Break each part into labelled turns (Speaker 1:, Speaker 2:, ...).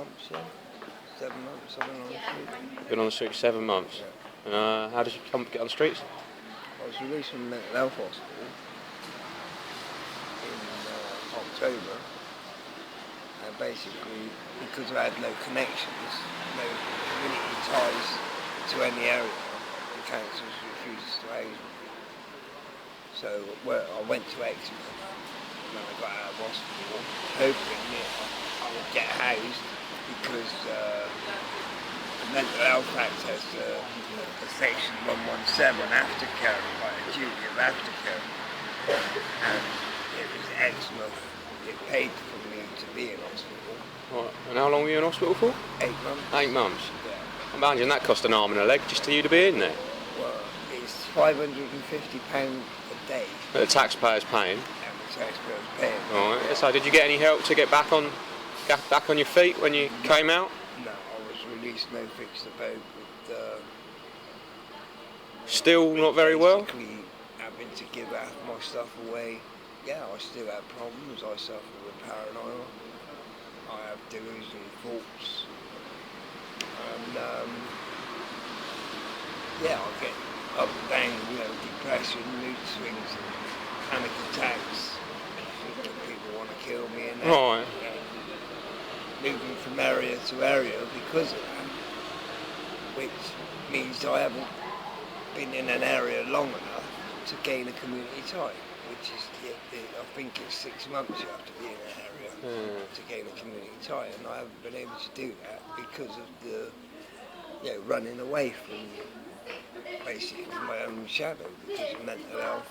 Speaker 1: months, yeah. 7 months I've been on the street.
Speaker 2: Been on the street 7 months.
Speaker 1: Yeah.
Speaker 2: How did you come get on the streets?
Speaker 1: I was released from the mental health hospital in October, and basically because I had no connections, no community ties to any area, the councils refused to house me. So I went to Exeter when I got out of hospital, hoping that I would get housed because the Mental Health Act has a section 117 aftercare, like a duty of aftercare, and it was Exeter. It paid for me to be in hospital.
Speaker 2: Right. And how long were you in hospital for?
Speaker 1: 8 months.
Speaker 2: 8 months.
Speaker 1: Yeah.
Speaker 2: I imagine that cost an arm and a leg just for you to be in there.
Speaker 1: Well, it's £550 a day.
Speaker 2: That the taxpayer's paying.
Speaker 1: And the taxpayer's paying.
Speaker 2: Right. So did you get any help to get back on your feet when you came out?
Speaker 1: No, I was released, no fix the boat, with
Speaker 2: Still not very well?
Speaker 1: basically having to give half my stuff away. Yeah, I still have problems. I suffer with paranoia. I have delusional thoughts. And yeah, I get up and down, depression, mood swings, and panic attacks. Thinking people want to kill me and that.
Speaker 2: Right.
Speaker 1: Moving from area to area because of that, which means I haven't been in an area long enough to gain a community tie, which is, I think it's 6 months you have to be in an area to gain a community tie, and I haven't been able to do that because of the running away from basically my own shadow, because mental health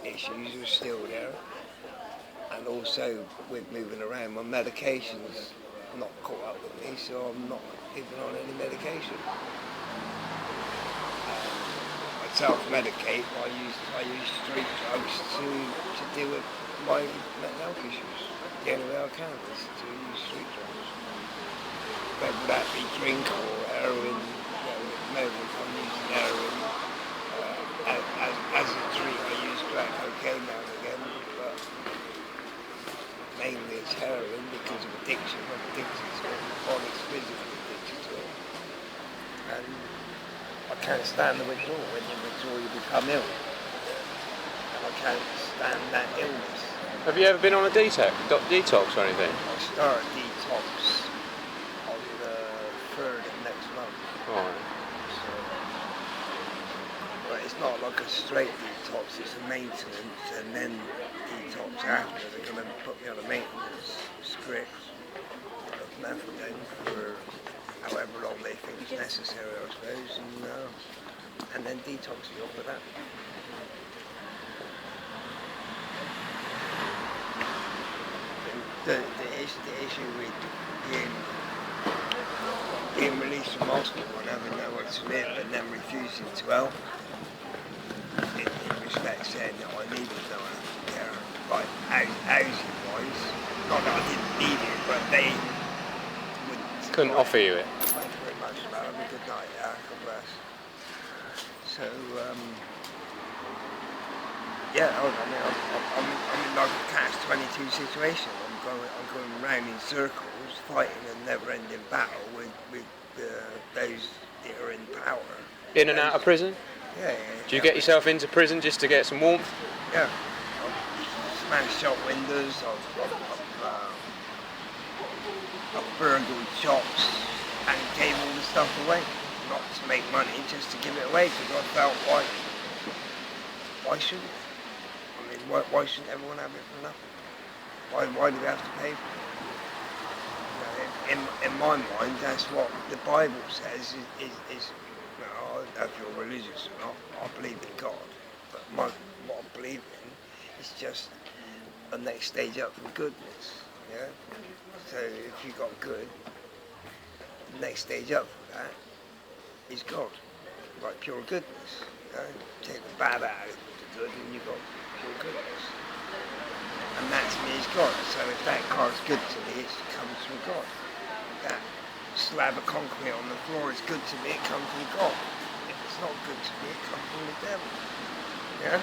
Speaker 1: issues are still there. And also with moving around, my medication's not caught up with me, so I'm not even on any medication. I self-medicate. I use street drugs to deal with my mental health issues. The only way I can is to use street drugs. Whether that be drink or heroin. At the moment I'm using heroin. As a treat, I use crack cocaine now and again, but mainly it's heroin because of addiction. I'm addicted to it, chronic physical addiction to it. And I can't stand the withdrawal. When you withdraw, you become ill. And I can't stand that illness.
Speaker 2: Have you ever been on a detox or anything?
Speaker 1: I start a detox on the 3rd of next month.
Speaker 2: Right.
Speaker 1: So, but it's not like a straight detox, it's a maintenance and then detox after. They're going to put me on a maintenance script of methadone for however long they think is necessary, I suppose, and then detox you off of that. The issue with being released from hospital and having nowhere to live and then refusing to help, in respect saying that I needed no care, like housing wise, not that I didn't need it, but they
Speaker 2: Couldn't offer you it.
Speaker 1: Thank you very much. Have a good night. Yeah, God bless. So, yeah, I'm in like a catch-22 situation. I'm going around in circles, fighting a never-ending battle with those that are in power.
Speaker 2: In and out of prison?
Speaker 1: Yeah.
Speaker 2: Do you get yourself into prison just to get some warmth?
Speaker 1: Yeah. I've smashed shop windows. I've burgled shops and gave all the stuff away, not to make money, just to give it away, because I felt why shouldn't it? I mean, why shouldn't everyone have it for nothing? Why do we have to pay for it? In my mind, that's what the Bible says is I don't know if you're religious or not, I believe in God, but what I believe in is just a next stage up from goodness, yeah? So if you got good, the next stage up from that is God, like pure goodness. Take the bad out of the good and you've got pure goodness. And that to me is God. So if that car's good to me, it comes from God. That slab of concrete on the floor is good to me, it comes from God. If it's not good to me, it comes from the devil. Yeah?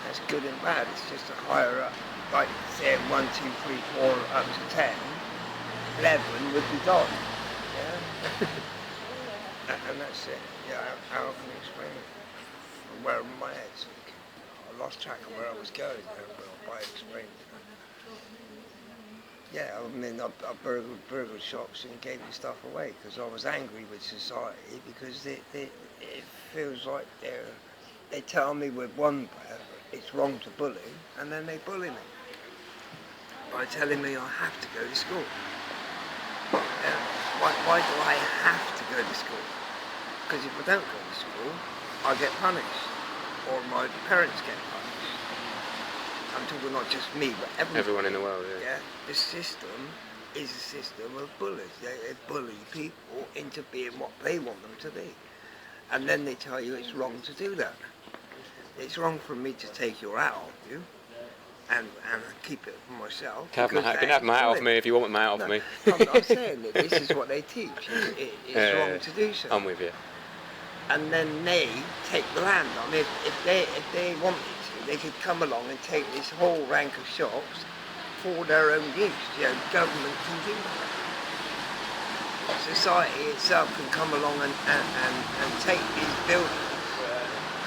Speaker 1: And that's good and bad. It's just a higher up, like say 1, 2, 3, 4 up to 10. 11 would be God. Yeah. And that's it. Yeah, how can I explain it? Where my head's like, I lost track of where I was going there, but I explained it. Yeah, I mean, I burgled shops and gave the stuff away because I was angry with society because it feels like they tell me with one breath it's wrong to bully, and then they bully me by telling me I have to go to school. Yeah. Why do I have to go to school? Because if I don't go to school, I get punished, or my parents get punished. I'm talking not just me, but
Speaker 2: Everyone in the world, yeah.
Speaker 1: Yeah, the system is a system of bullies. They bully people into being what they want them to be. And then they tell you it's wrong to do that. It's wrong for me to take your hat off you and keep it for myself.
Speaker 2: You can have my hat off me if you want my hat off me.
Speaker 1: I'm saying that this is what they teach. It's wrong to do so.
Speaker 2: I'm with you.
Speaker 1: And then they take the land. I mean, if they wanted to, they could come along and take this whole rank of shops for their own use. You know, government can do that. Society itself can come along and take these buildings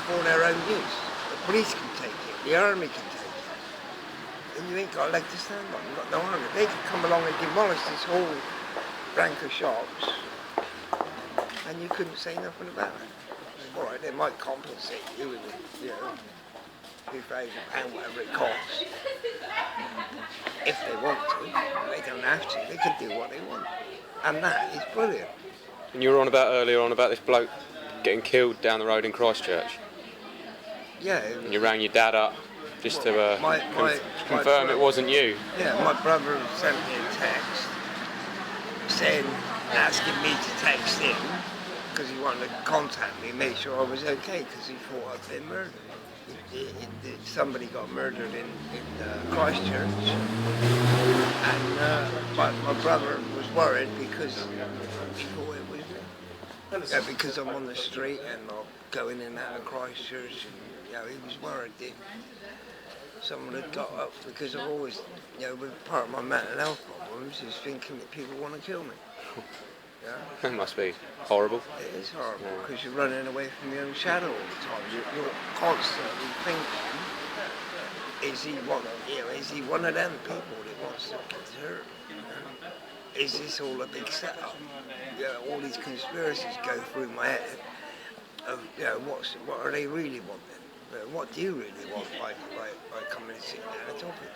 Speaker 1: for their own use. The police can take it, the army can take it. And you ain't got a leg to stand on, you've got no army. They could come along and demolish this whole rank of shops and you couldn't say nothing about it. Alright, they might compensate you with, you know, £2,000, whatever it costs. If they want to, they don't have to, they can do what they want. And that is brilliant.
Speaker 2: And you were on about earlier on about this bloke getting killed down the road in Christchurch.
Speaker 1: Yeah.
Speaker 2: And you rang your dad up just to confirm it wasn't you.
Speaker 1: Yeah, my brother sent me a text saying, asking me to text him because he wanted to contact me, make sure I was okay because he thought I'd been murdered. Somebody got murdered in Christchurch, and my brother was worried because he thought it was me. Yeah, because I'm on the street and I'm going in and out of Christchurch, and you know, he was worried that someone had got up because I've always, you know, with part of my mental health problems is thinking that people want to kill me. Yeah.
Speaker 2: It must be horrible.
Speaker 1: It is horrible because you're running away from your own shadow all the time. You're constantly thinking, is he one of them people that wants to get hurt? Is this all a big setup? All these conspiracies go through my head of, what are they really wanting? What do you really want by coming and sitting down and talking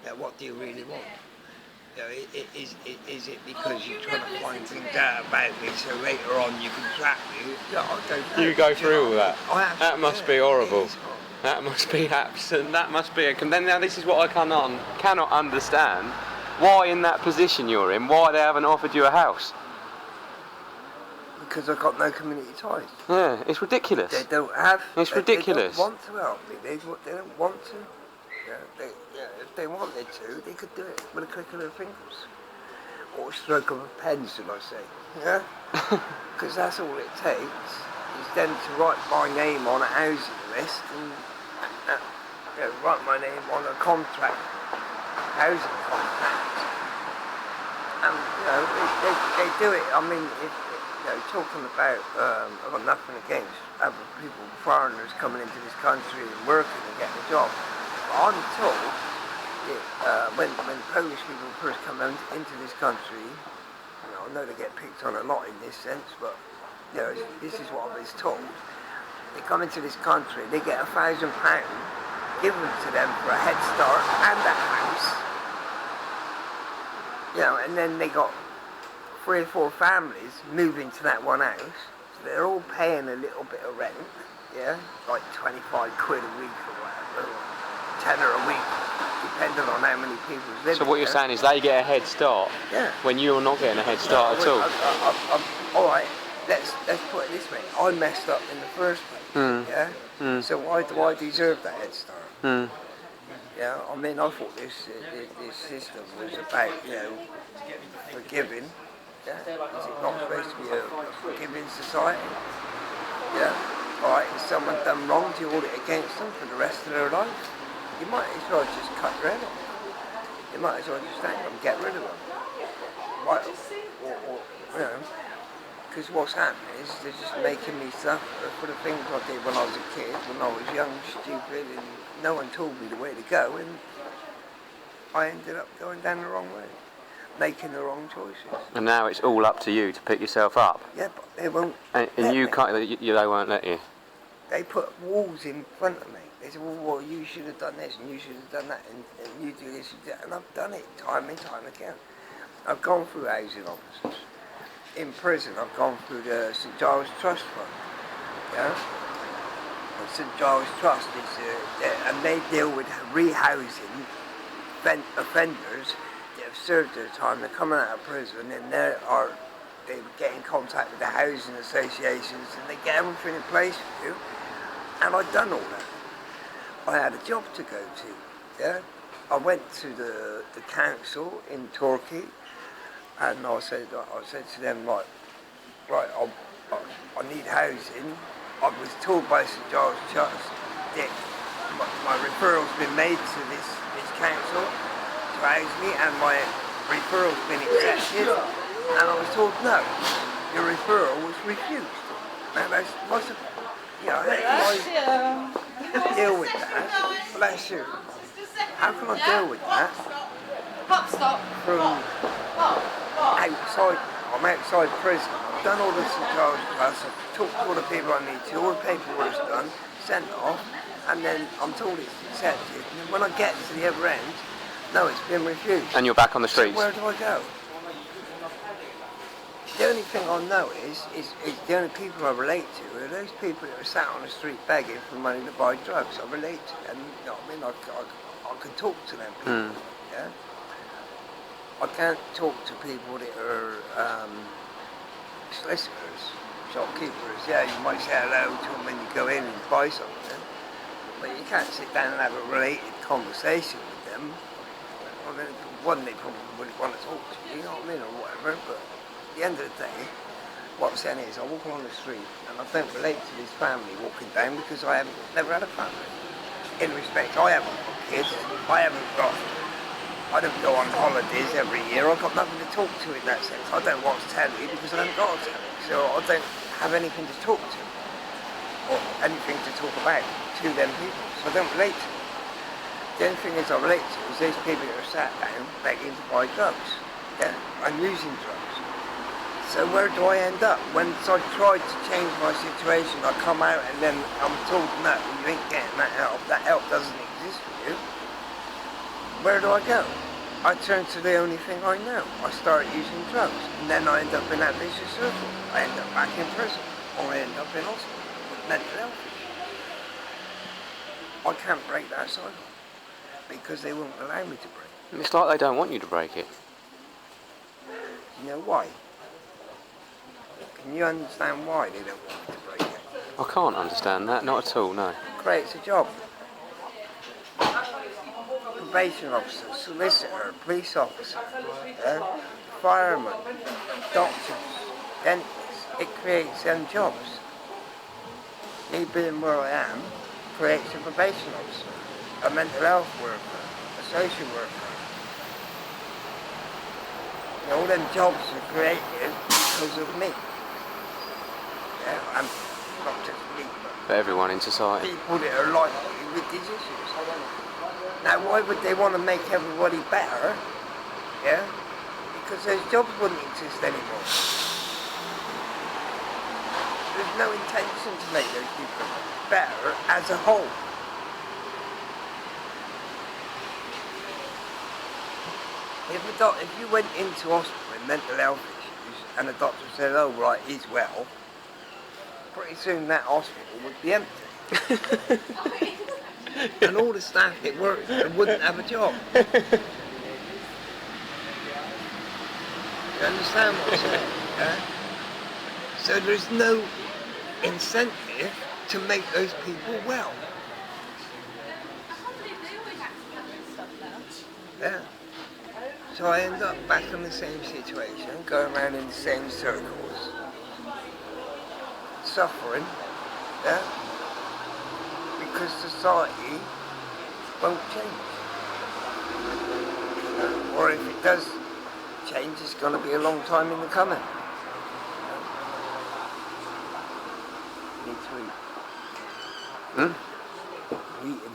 Speaker 1: to me? What do you really want? Is it because you're trying to find things out about me so later on you can trap me? Yeah, I'll go through.
Speaker 2: You go through all that? That must be horrible.
Speaker 1: Horrible.
Speaker 2: That must be absolute. That must be. Then now this is what I cannot understand. Why in that position you're in? Why they haven't offered you a house?
Speaker 1: Because I've got no community ties.
Speaker 2: Yeah, it's ridiculous.
Speaker 1: They don't have.
Speaker 2: It's ridiculous.
Speaker 1: They don't want to help me. They don't want to. If they wanted to, they could do it with a click of their fingers. Or a stroke of a pen, should I say. Yeah? Because that's all it takes, is then to write my name on a housing list and write my name on a contract, housing contract. And, they do it. I mean, talking about, I've got nothing against other people, foreigners coming into this country and working and getting a job. I'm told that when Polish people first come into this country, I know they get picked on a lot in this sense, but this is what I was told. They come into this country, they get £1,000 given to them for a head start and a house, and then they got 3 or 4 families moving to that one house, so they're all paying a little bit of rent, like 25 quid a week or whatever. Tenner a week, depending on how many people live.
Speaker 2: So what you're saying is they get a head start when you're not getting a head start at all?
Speaker 1: Alright, let's put it this way. I messed up in the first place, So why do I deserve that head start? Yeah, I mean, I thought this system was about, forgiving. Yeah, is it not supposed to be a forgiving society? Yeah. right, if someone done wrong, do you hold it against them for the rest of their life? You might as well just cut your head off. You might as well just hang them, get rid of them. Right, or you know, because what's happening is they're just making me suffer for the things I did when I was a kid, when I was young, stupid, and no one told me the way to go, and I ended up going down the wrong way, making the wrong choices.
Speaker 2: And now it's all up to you to pick yourself up.
Speaker 1: Yeah, but they won't.
Speaker 2: And you can't. They won't let you.
Speaker 1: They put walls in front of me. They said, well, you should have done this, and you should have done that, and you do this, you do that. And I've done it time and time again. I've gone through housing officers. In prison, I've gone through the St Giles Trust Fund. Yeah? And St Giles Trust is, and they deal with rehousing offenders that have served their time. They're coming out of prison, and they get in contact with the housing associations, and they get everything in place for you. And I've done all that. I had a job to go to. Yeah? I went to the council in Torquay, and I said to them, right, I need housing. I was told by St Giles Trust that my referral's been made to this council to house me, and my referral's been accepted. And I was told, no, your referral was refused. Now that's possible. You know, how can I deal with that? Bless you. How can I deal with that? From outside, I'm outside prison. I've done all the St Giles Trust, I've talked to all the people I need to, all the paperwork's done, sent off, and then I'm told it's accepted. And then when I get to the other end, no, it's been refused.
Speaker 2: And you're back on the streets.
Speaker 1: So where do I go? The only thing I know is the only people I relate to are those people that are sat on the street begging for money to buy drugs. I relate to them, you know what I mean? I can talk to them people, yeah? I can't talk to people that are solicitors, shopkeepers. Yeah, you might say hello to them when you go in and buy something, but you can't sit down and have a related conversation with them. I mean, one, they probably wouldn't want to talk to you, you know what I mean, or whatever, but at the end of the day, what I'm saying is I walk along the street and I don't relate to this family walking down because I haven't never had a family. In respect, I haven't got kids, I don't go on holidays every year, I've got nothing to talk to in that sense. I don't watch telly because I haven't got a telly, so I don't have anything to talk to, or anything to talk about to them people, so I don't relate to them. The only thing is I relate to is those people that are sat down begging to buy drugs, yeah, and using drugs. So where do I end up? Once I tried to change my situation, I come out and then I'm told, no, you ain't getting that help doesn't exist for you. Where do I go? I turn to the only thing I know. I start using drugs, and then I end up in that vicious circle. I end up back in prison, or I end up in hospital with mental health issues. I can't break that cycle, because they won't allow me to break it.
Speaker 2: It's like they don't want you to break it.
Speaker 1: You know why? Can you understand why they don't want me to break it?
Speaker 2: I can't understand that, not at all, no.
Speaker 1: It creates a job. Probation officer, solicitor, police officer, fireman, doctors, dentists. It creates them jobs. Me being where I am creates a probation officer, a mental health worker, a social worker. You know, all them jobs are created because of me. Yeah, and not just me,
Speaker 2: For everyone in society.
Speaker 1: people that are like me with these issues. Now, why would they want to make everybody better? Yeah? Because those jobs wouldn't exist anymore. There's no intention to make those people better as a whole. If you went into hospital with mental health issues and the doctor said, oh right, he's well, pretty soon that hospital would be empty. And all the staff that worked there wouldn't have a job. You understand what I'm saying? Yeah? So there's no incentive to make those people well. Yeah. So I end up back in the same situation, going around in the same circles, suffering, Yeah? Because society won't change. Or if it does change, it's going to be a long time in the coming. Need to eat.
Speaker 2: Hmm?
Speaker 1: Eating